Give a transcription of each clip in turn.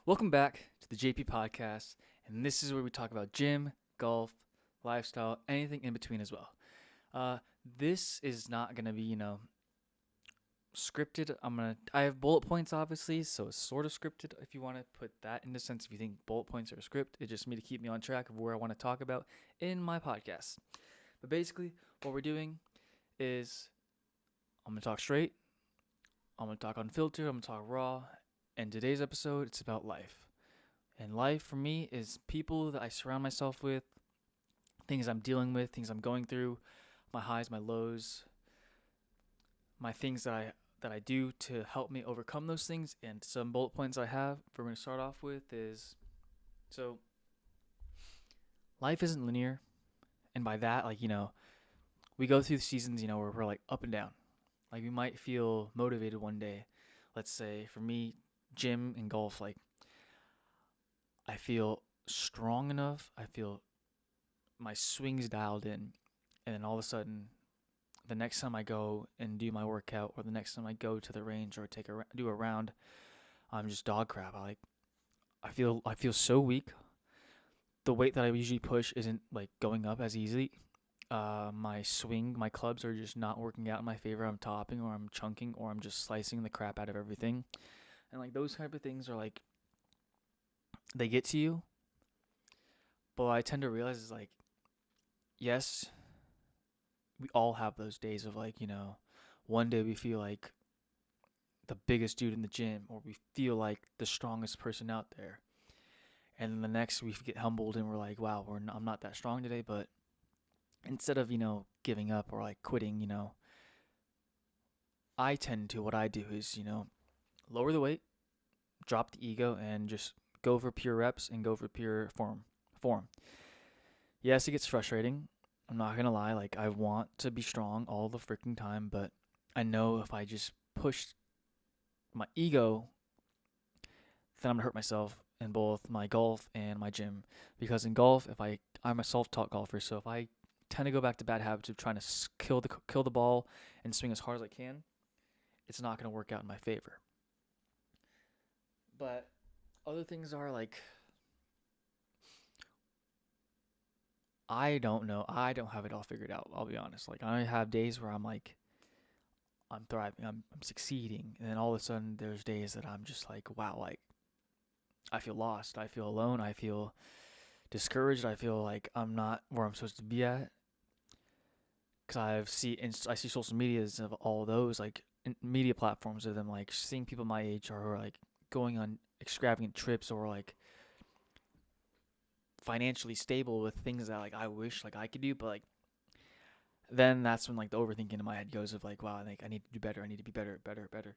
Welcome back to the JP Podcast, and this is where we talk about gym, golf, lifestyle, anything in between as well. This is not gonna be, scripted. I have bullet points obviously, so it's sort of scripted if you want to put that into sense. If you think bullet points are a script, it's just me to keep me on track of where I want to talk about in my podcast. But basically, what we're doing is I'm gonna talk straight. I'm gonna talk unfiltered. I'm gonna talk raw. And today's episode, it's about life. And life for me is people that I surround myself with, things I'm dealing with, things I'm going through, my highs, my lows, my things that I do to help me overcome those things. And some bullet points I have we're going to start off with is so life isn't linear. And by that, we go through the seasons, where we're like up and down. Like we might feel motivated one day. Let's say for me, gym and golf, like I feel strong enough. I feel my swings dialed in. And then all of a sudden, the next time I go and do my workout, or the next time I go to the range or do a round, I'm just dog crap. I feel so weak. The weight that I usually push isn't like going up as easily. My clubs are just not working out in my favor. I'm topping or I'm chunking or I'm just slicing the crap out of everything. And like those type of things are like they get to you. But what I tend to realize is like, yes, we all have those days of like, one day we feel like the biggest dude in the gym or we feel like the strongest person out there. And then the next we get humbled and we're like, wow, I'm not that strong today. But instead of, giving up or like quitting, I tend to, what I do is, lower the weight, drop the ego, and just go for pure reps and go for pure form. Yes, it gets frustrating. I'm not gonna lie, like I want to be strong all the freaking time, but I know if I just push my ego, then I'm gonna hurt myself in both my golf and my gym. Because in golf, I'm a self-taught golfer, so if I tend to go back to bad habits of trying to kill the ball and swing as hard as I can, it's not gonna work out in my favor. But other things are like I don't know. I don't have it all figured out. I'll be honest. Like I have days where I'm like I'm thriving, I'm succeeding, and then all of a sudden there's days that I'm just like, wow, like I feel lost, I feel alone, I feel discouraged, I feel like I'm not where I'm supposed to be at. Cause I see social medias of all those like media platforms of them like seeing people my age are like going on extravagant trips or like financially stable with things that like I wish like I could do, but like then that's when like the overthinking in my head goes of like, wow, like I need to do better, I need to be better, better, better.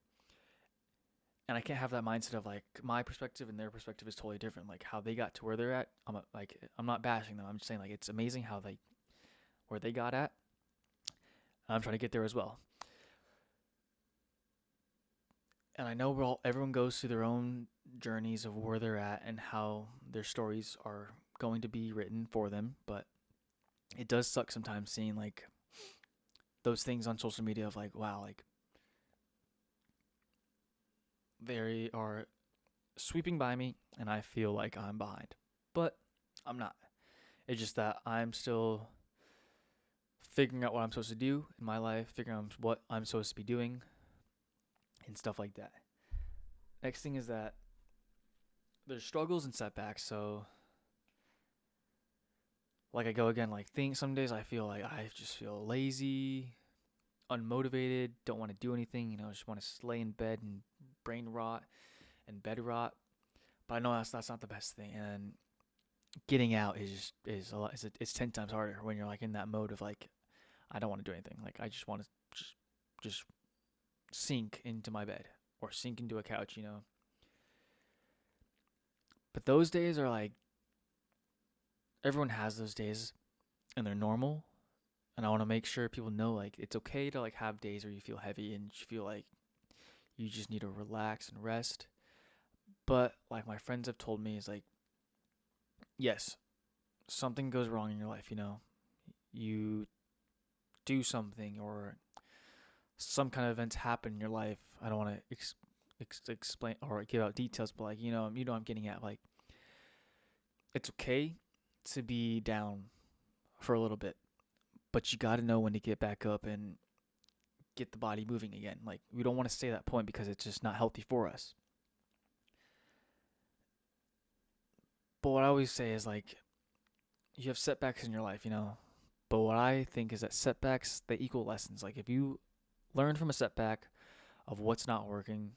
And I can't have that mindset of like my perspective and their perspective is totally different. Like how they got to where they're at. I'm not bashing them. I'm just saying like it's amazing how they where they got at. I'm trying to get there as well. And I know everyone goes through their own journeys of where they're at and how their stories are going to be written for them, but it does suck sometimes seeing like those things on social media of like, wow, like they are sweeping by me and I feel like I'm behind. But I'm not. It's just that I'm still figuring out what I'm supposed to do in my life, figuring out what I'm supposed to be doing and stuff like that. Next thing is that there's struggles and setbacks. So like I go again, like some days I feel like I just feel lazy, unmotivated, don't want to do anything, just want to lay in bed and brain rot and bed rot. But I know that's not the best thing. And getting out is a lot. It's 10 times harder when you're like in that mode of like I don't want to do anything. Like I just want to just sink into my bed or sink into a couch. But those days are like everyone has those days and they're normal. And I want to make sure people know like it's okay to like have days where you feel heavy and you feel like you just need to relax and rest. But like my friends have told me is like yes, something goes wrong in your life, you do something or some kind of events happen in your life. I don't want to explain or give out details, but like I'm getting at. Like, it's okay to be down for a little bit, but you got to know when to get back up and get the body moving again. Like, we don't want to stay at that point because it's just not healthy for us. But what I always say is, like, you have setbacks in your life, But what I think is that setbacks, they equal lessons. Like, if you learn from a setback of what's not working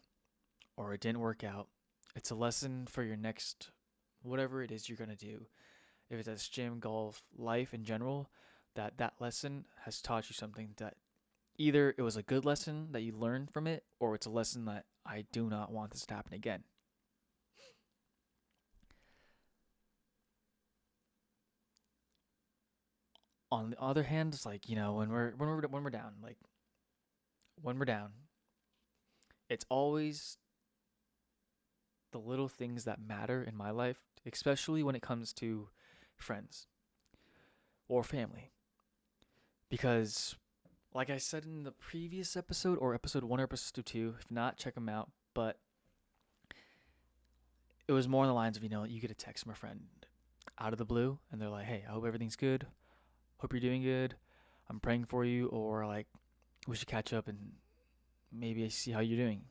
or it didn't work out, it's a lesson for your next whatever it is you're going to do. If it's gym, golf, life in general, that lesson has taught you something, that either it was a good lesson that you learned from it, or it's a lesson that I do not want this to happen again. On the other hand, it's like, when we're down, like when we're down, it's always the little things that matter in my life, especially when it comes to friends or family. Because, like I said in the previous episode, or episode 1 or episode 2, if not, check them out. But it was more on the lines of, you get a text from a friend out of the blue, and they're like, hey, I hope everything's good. Hope you're doing good. I'm praying for you. Or like, we should catch up and maybe see how you're doing.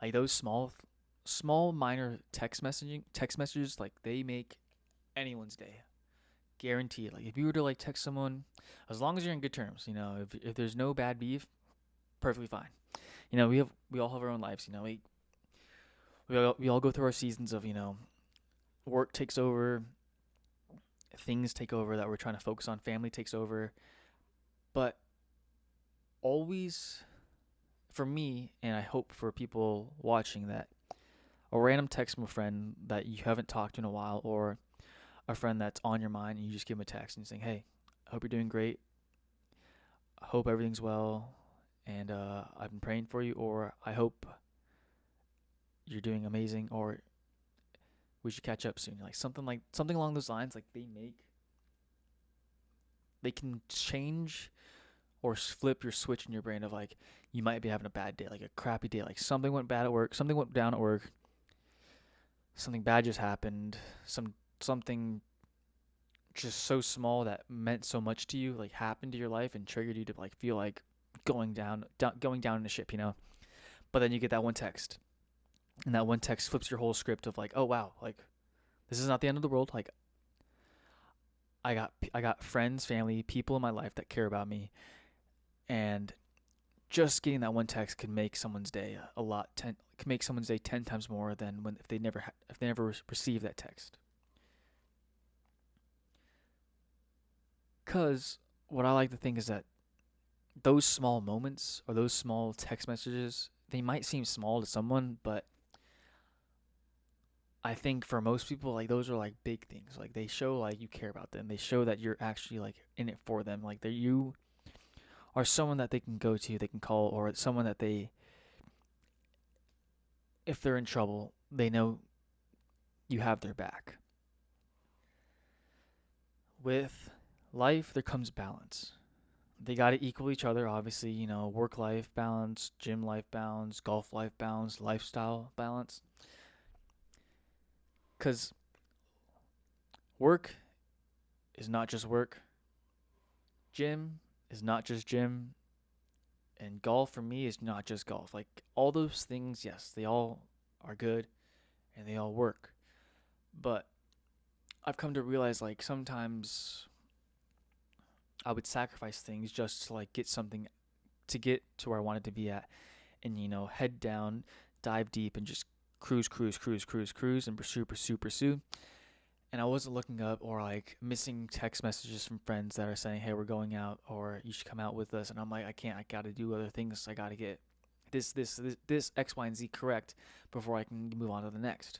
Like, those small minor text messages, like, they make anyone's day, guaranteed. Like, if you were to like text someone, as long as you're in good terms, if there's no bad beef, perfectly fine. We all have our own lives. We all go through our seasons of, work takes over, things take over that we're trying to focus on, family takes over. But always, for me, and I hope for people watching, that a random text from a friend that you haven't talked to in a while, or a friend that's on your mind, and you just give them a text and saying, hey, I hope you're doing great. I hope everything's well. And I've been praying for you, or I hope you're doing amazing, or we should catch up soon. Like, something along those lines. Like, they can change or flip your switch in your brain of, like, you might be having a bad day, like a crappy day, like something went bad at work, something went down at work, something bad just happened, something just so small that meant so much to you, like, happened to your life and triggered you to, like, feel like going down in the ship, But then you get that one text, and that one text flips your whole script of, like, oh wow, like, this is not the end of the world. Like, I got friends, family, people in my life that care about me, and just getting that one text could make someone's day could make someone's day 10 times more than if they never received that text. Cuz what I like to think is that those small moments, or those small text messages, they might seem small to someone, but I think for most people, like, those are like big things. Like, they show like you care about them. They show that you're actually like in it for them. Like, that you are someone that they can go to, they can call, or it's someone that if they're in trouble, they know you have their back. With life, there comes balance. They got to equal each other, obviously, work life balance, gym life balance, golf life balance, lifestyle balance. Because work is not just work, gym is not just gym, and golf for me is not just golf. Like, all those things, yes, they all are good and they all work. But I've come to realize, like, sometimes I would sacrifice things just to like get something, to get to where I wanted to be at, and head down, dive deep, and just cruise, and pursue. And I wasn't looking up, or like missing text messages from friends that are saying, hey, we're going out, or you should come out with us. And I'm like, I can't. I got to do other things. I got to get this X, Y, and Z correct before I can move on to the next.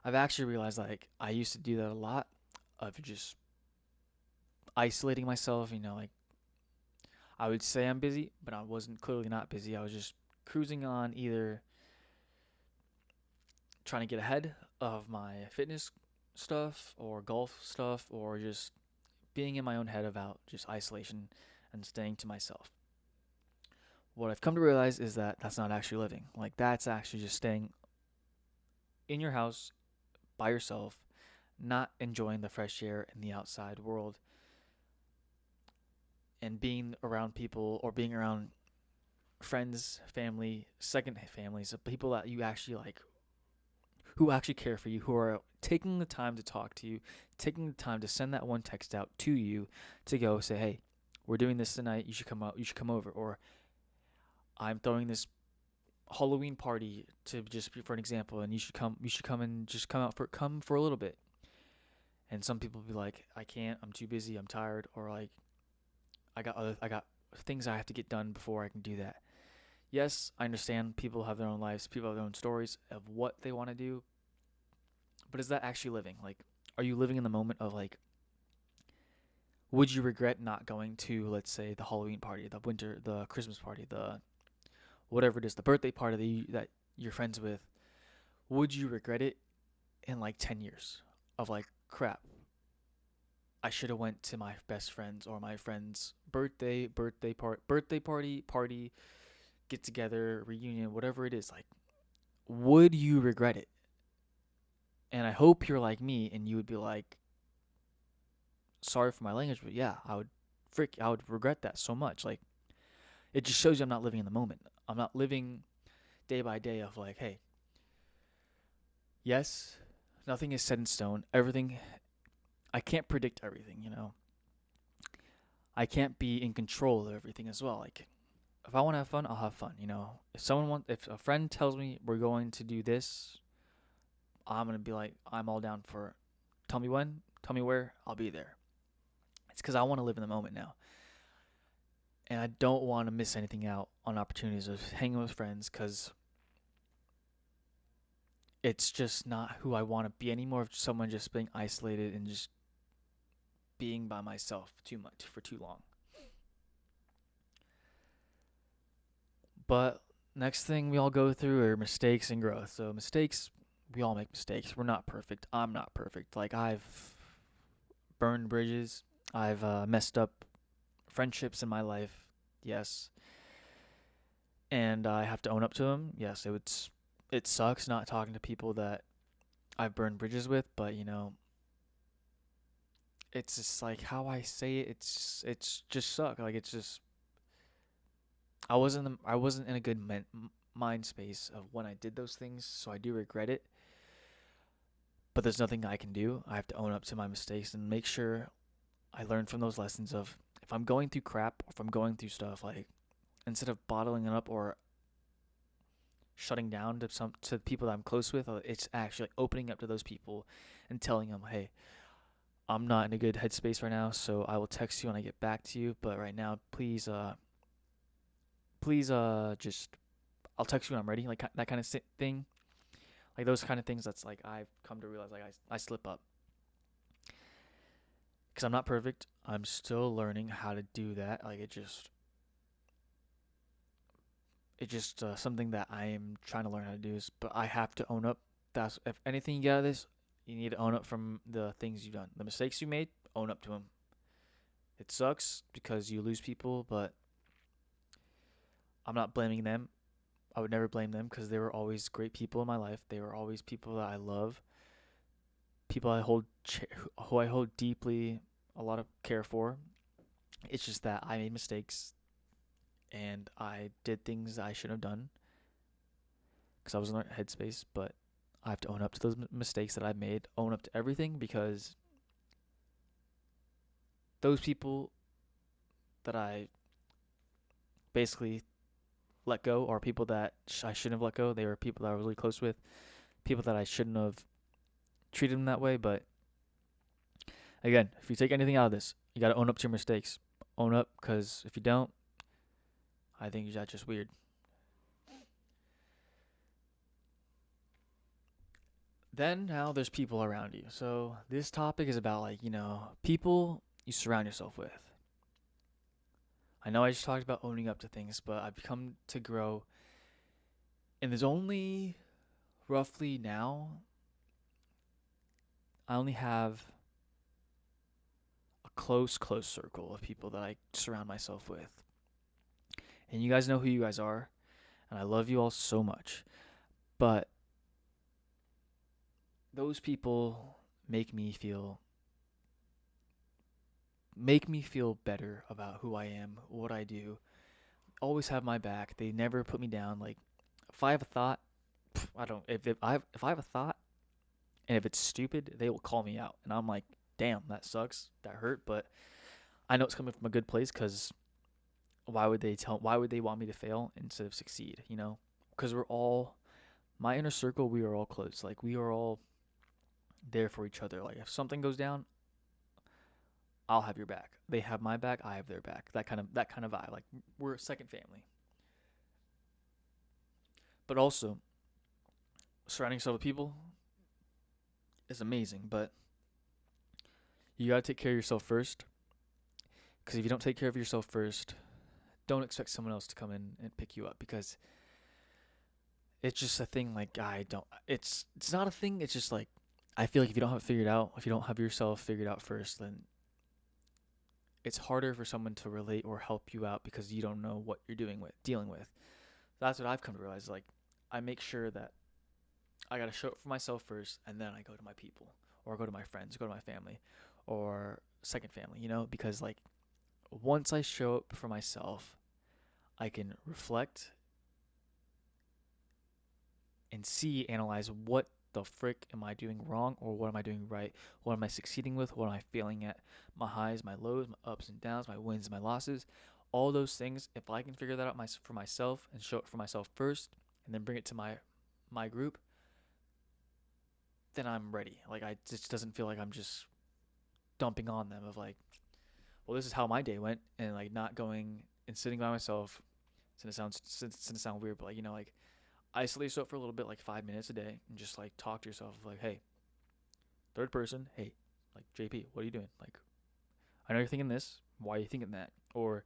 I've actually realized, like, I used to do that a lot, of just isolating myself. Like, I would say I'm busy, but I wasn't, clearly not busy. I was just cruising on, either trying to get ahead of my fitness stuff or golf stuff, or just being in my own head about just isolation and staying to myself. what I've come to realize is that that's not actually living. Like, that's actually just staying in your house by yourself, not enjoying the fresh air in the outside world, and being around people or being around friends, family, second families, of people that you actually like, who actually care for you, who are taking the time to talk to you, taking the time to send that one text out to you to go say, hey, we're doing this tonight. You should come out. You should come over. Or I'm throwing this Halloween party, to just for an example, and you should come. You should come and just come for a little bit. And some people be like, I can't. I'm too busy. I'm tired. Or like, I got things I have to get done before I can do that. Yes, I understand people have their own lives, people have their own stories of what they want to do, but is that actually living? Like, are you living in the moment of like, would you regret not going to, let's say, the Halloween party, the Christmas party, the whatever it is, the birthday party that you're friends with? Would you regret it in like 10 years of like, crap, I should have went to my best friend's or my friend's birthday party, get together, reunion, whatever it is, like, would you regret it? And I hope you're like me and you would be like, sorry for my language, but yeah, I would regret that so much. Like, it just shows you I'm not living in the moment. I'm not living day by day of like, hey, yes, nothing is set in stone. Everything, I can't predict everything, I can't be in control of everything as well. Like, if I want to have fun, I'll have fun. If a friend tells me we're going to do this, I'm gonna be like, I'm all down for. Tell me when, tell me where, I'll be there. It's because I want to live in the moment now, and I don't want to miss anything out on opportunities of hanging with friends because it's just not who I want to be anymore. Of someone just being isolated and just being by myself too much for too long. But next thing we all go through are mistakes and growth. So mistakes, we all make mistakes. We're not perfect. I'm not perfect. Like, I've burned bridges. I've messed up friendships in my life. Yes. And I have to own up to them. Yes, it sucks not talking to people that I've burned bridges with, but it's just like how I say it. It's just suck. Like, it's just I wasn't in a good mind space of when I did those things, so I do regret it. But there's nothing I can do. I have to own up to my mistakes and make sure I learn from those lessons of, if I'm going through crap, if I'm going through stuff, like, instead of bottling it up or shutting down to the people that I'm close with, it's actually like opening up to those people and telling them, hey, I'm not in a good headspace right now, so I will text you when I get back to you. But right now, please, just I'll text you when I'm ready, like that kind of thing. Like, those kind of things. That's like, I've come to realize, like, I slip up because I'm not perfect. I'm still learning how to do that. Like, it's just something that I am trying to learn how to do. But I have to own up. That's, if anything you get out of this, you need to own up from the things you've done, the mistakes you made. Own up to them. It sucks because you lose people, but I'm not blaming them. I would never blame them because they were always great people in my life. They were always people that I love, people who I hold deeply a lot of care for. It's just that I made mistakes and I did things I shouldn't have done because I was in the right headspace. But I have to own up to those mistakes that I've made, own up to everything, because those people that I basically let go are people that I shouldn't have let go. They were people that I was really close with, people that I shouldn't have treated them that way. But again, if you take anything out of this, you got to own up to your mistakes. Own up, because if you don't, I think that's just weird. Then now there's people around you. So this topic is about, like, people you surround yourself with. I know I just talked about owning up to things, but I've come to grow. And there's only roughly now, I only have a close circle of people that I surround myself with. And you guys know who you guys are, and I love you all so much. But those people make me feel better about who I am, what I do. Always have my back. They never put me down. Like if I have a thought, I don't. If I have a thought, and if it's stupid, they will call me out, and I'm like, damn, that sucks, that hurt, but I know it's coming from a good place because why would they want me to fail instead of succeed? Because we're all my inner circle. We are all close. Like we are all there for each other. Like if something goes down, I'll have your back. They have my back. I have their back. That kind of vibe. Like we're a second family. But also, surrounding yourself with people is amazing. But you gotta take care of yourself first. Because if you don't take care of yourself first, don't expect someone else to come in and pick you up. Because it's just a thing. Like I don't. It's not a thing. It's just like I feel like if you don't have it figured out, if you don't have yourself figured out first, then it's harder for someone to relate or help you out because you don't know what you're dealing with. That's what I've come to realize. Like, I make sure that I gotta show up for myself first, and then I go to my people, or go to my friends, go to my family, or second family. Because like once I show up for myself, I can reflect and analyze what the frick am I doing wrong or what am I doing right? What am I succeeding with? What am I failing at? My highs, my lows, my ups and downs, my wins, my losses, all those things. If I can figure that out for myself and show it for myself first, and then bring it to my group, then I'm ready. Like it just doesn't feel like I'm just dumping on them of like, well, this is how my day went, and like not going and sitting by myself. It's gonna sound weird, but like isolate yourself for a little bit, like 5 minutes a day, and just like talk to yourself like, hey, third person, hey, like JP, what are you doing? Like, I know you're thinking this. Why are you thinking that? Or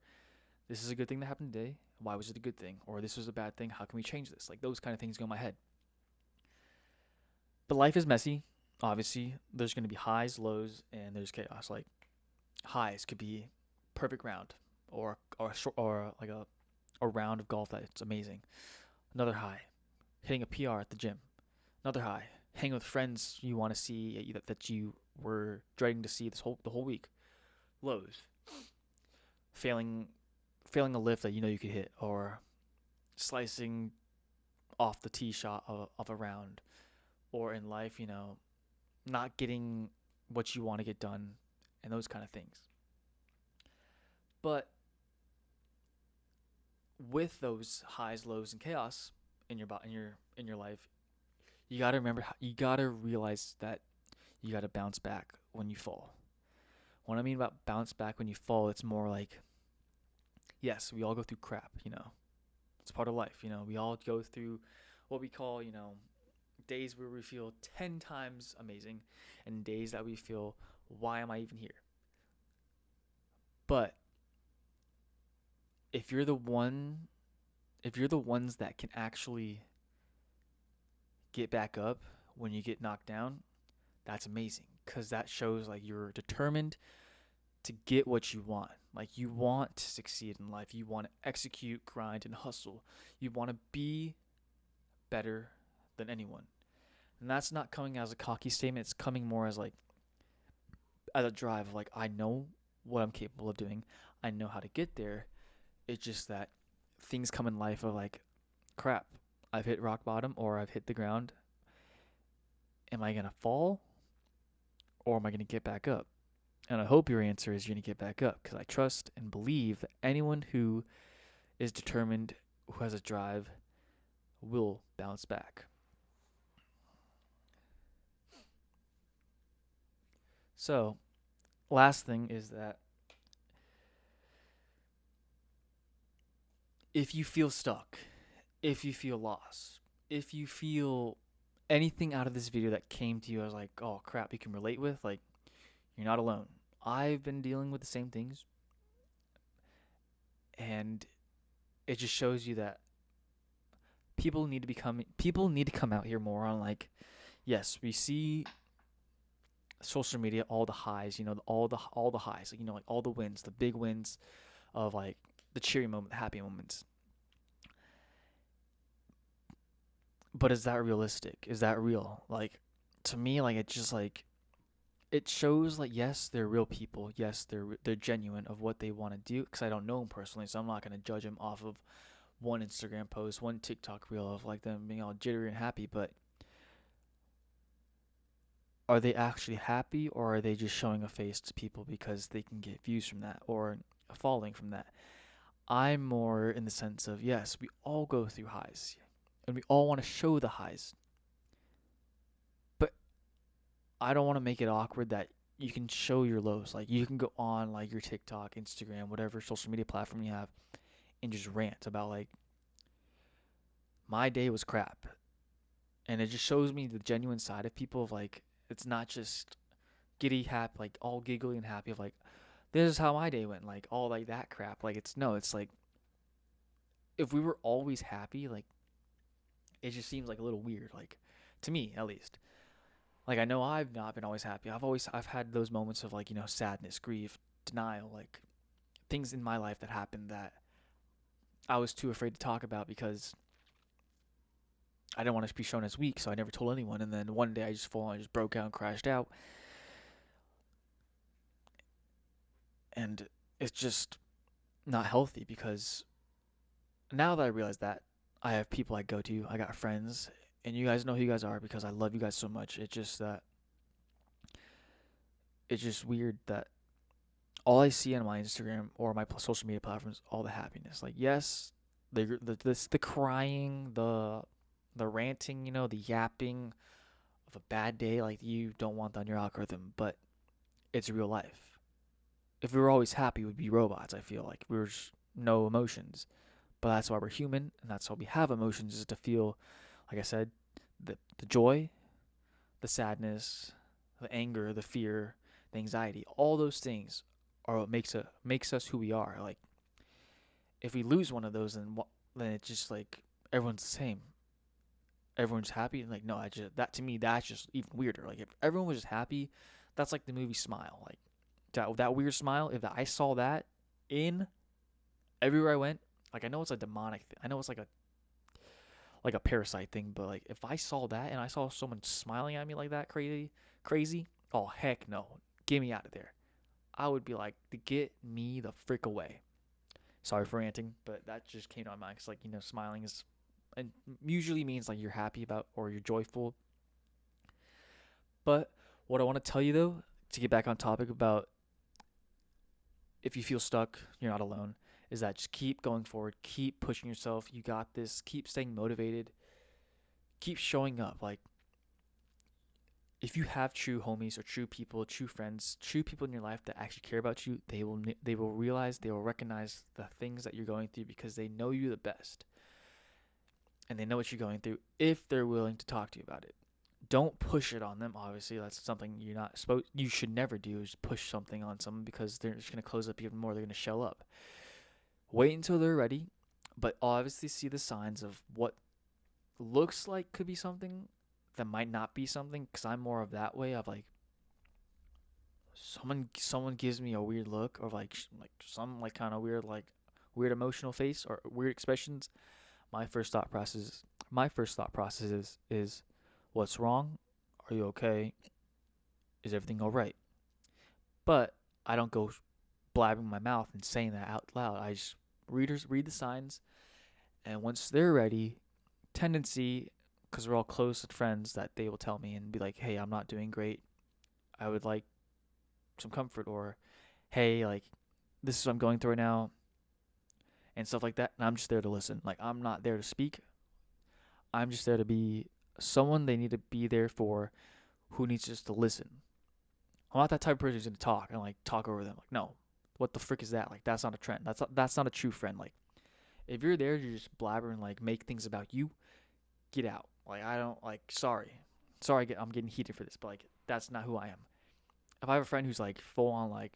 this is a good thing that happened today. Why was it a good thing? Or this was a bad thing. How can we change this? Like those kind of things go in my head. But life is messy. Obviously, there's going to be highs, lows, and there's chaos. Like highs could be perfect round, or like a round of golf that's amazing. Another high, hitting a PR at the gym. Another high, hanging with friends you want to see that you were dreading to see the whole week. Lows, failing a lift that you know you could hit, or slicing off the tee shot of a round, or in life, not getting what you want to get done, and those kind of things. But with those highs, lows, and chaos in your life, you gotta remember. You gotta realize that you gotta bounce back when you fall. What I mean about bounce back when you fall, it's more like, yes, we all go through crap. It's part of life. We all go through what we call, days where we feel 10 times amazing, and days that we feel, why am I even here? But if you're the ones that can actually get back up when you get knocked down, that's amazing, because that shows like you're determined to get what you want. Like you want to succeed in life. You want to execute, grind, and hustle. You want to be better than anyone. And that's not coming as a cocky statement. It's coming more as like as a drive of like, I know what I'm capable of doing. I know how to get there. It's just that things come in life of like, crap, I've hit rock bottom, or I've hit the ground. Am I going to fall, or am I going to get back up? And I hope your answer is you're going to get back up, because I trust and believe that anyone who is determined, who has a drive, will bounce back. So, last thing is that if you feel stuck, if you feel lost, if you feel anything out of this video that came to you as like, oh crap, you can relate with, like, you're not alone. I've been dealing with the same things, and it just shows you that people need to come out here more on like, yes, we see social media, all the highs, all the highs, like, like all the wins, the big wins of like the cheery moment, the happy moments. But is that realistic? Is that real? Like, to me, like, it's just like, it shows like, yes, they're real people. Yes, they're genuine of what they want to do. Because I don't know them personally, so I'm not gonna judge them off of one Instagram post, one TikTok reel of like them being all jittery and happy. But are they actually happy, or are they just showing a face to people because they can get views from that or a following from that? I'm more in the sense of, yes, we all go through highs and we all want to show the highs, but I don't want to make it awkward that you can show your lows. Like, you can go on like your TikTok, Instagram, whatever social media platform you have, and just rant about like, my day was crap. And it just shows me the genuine side of people of like, it's not just giddy happy, like all giggly and happy of like, this is how my day went, like all like that crap. Like, it's no, it's like, if we were always happy, like, it just seems like a little weird, like, to me at least. Like, I know I've not been always happy. I've had those moments of like, sadness, grief, denial, like things in my life that happened that I was too afraid to talk about because I didn't want to be shown as weak, so I never told anyone. And then one day I just full on just broke out and crashed out. And it's just not healthy because now that I realize that, I have people I go to, I got friends, and you guys know who you guys are because I love you guys so much. It's just weird that all I see on my Instagram or my social media platforms, all the happiness. Like, yes, the crying, the ranting, the yapping of a bad day, like you don't want that on your algorithm, but it's real life. If we were always happy, we'd be robots. I feel like we were just no emotions, but that's why we're human, and that's why we have emotions, is to feel, like I said, the joy, the sadness, the anger, the fear, the anxiety. All those things are what makes us who we are. Like, if we lose one of those, then it's just like everyone's the same. Everyone's happy, and like, no, I just that to me that's just even weirder. Like, if everyone was just happy, that's like the movie Smile. Like, that weird smile. If I saw that in everywhere I went, like, I know it's a demonic thing. I know it's like a parasite thing, but like, if I saw that and I saw someone smiling at me like that, crazy, oh heck no, get me out of there. I would be like, get me the frick away. Sorry for ranting, but that just came to my mind. Cause like, smiling is, and usually means like you're happy about or you're joyful. But what I want to tell you though, to get back on topic about, if you feel stuck, you're not alone. Is that just keep going forward, keep pushing yourself. You got this. Keep staying motivated. Keep showing up. Like, if you have true homies or true people, true friends, true people in your life that actually care about you, they will realize, they will recognize the things that you're going through because they know you the best. And they know what you're going through if they're willing to talk to you about it. Don't push it on them. Obviously, that's something you should never do, is push something on someone because they're just going to close up even more. They're going to shell up. Wait until they're ready, but obviously see the signs of what looks like could be something that might not be something, because I'm more of that way of like, someone gives me a weird look or like some like kind of weird emotional face or weird expressions. My first thought process is what's wrong? Are you okay? Is everything all right? But I don't go blabbing my mouth and saying that out loud. I just readers read the signs, and once they're ready, tendency, because we're all close friends, that they will tell me and be like, "Hey, I'm not doing great. I would like some comfort," or "Hey, like, this is what I'm going through right now," and stuff like that. And I'm just there to listen. Like, I'm not there to speak. I'm just there to be someone they need to be there for, who needs just to listen. I'm not that type of person who's gonna talk and like talk over them. Like, no, what the frick is that? Like, that's not a trend. That's not a true friend. Like, if you're there to just blabber and like make things about you, get out. Like, I don't like. Sorry, I'm getting heated for this, but like, that's not who I am. If I have a friend who's like full on like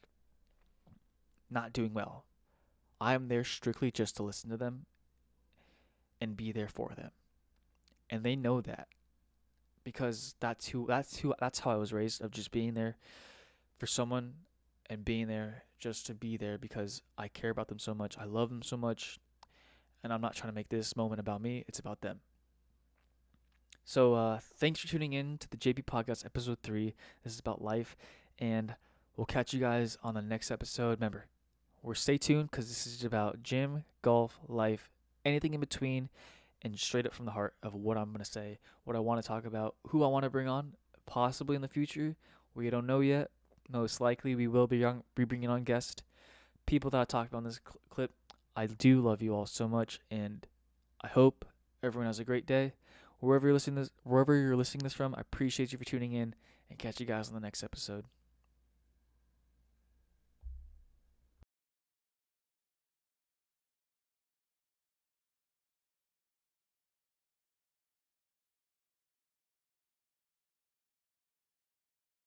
not doing well, I am there strictly just to listen to them and be there for them, and they know that because that's how I was raised, of just being there for someone and being there just to be there because I care about them so much. I love them so much, and I'm not trying to make this moment about me. It's about them. So thanks for tuning in to the JP Podcast episode 3. This is about life, and we'll catch you guys on the next episode. Remember, stay tuned because this is about gym, golf, life, anything in between, and straight up from the heart of what I'm going to say, what I want to talk about, who I want to bring on, possibly in the future. We don't know yet. Most likely, we will be bringing on guests, people that I talked about in this clip. I do love you all so much, and I hope everyone has a great day. Wherever you're listening this from, I appreciate you for tuning in, and catch you guys on the next episode.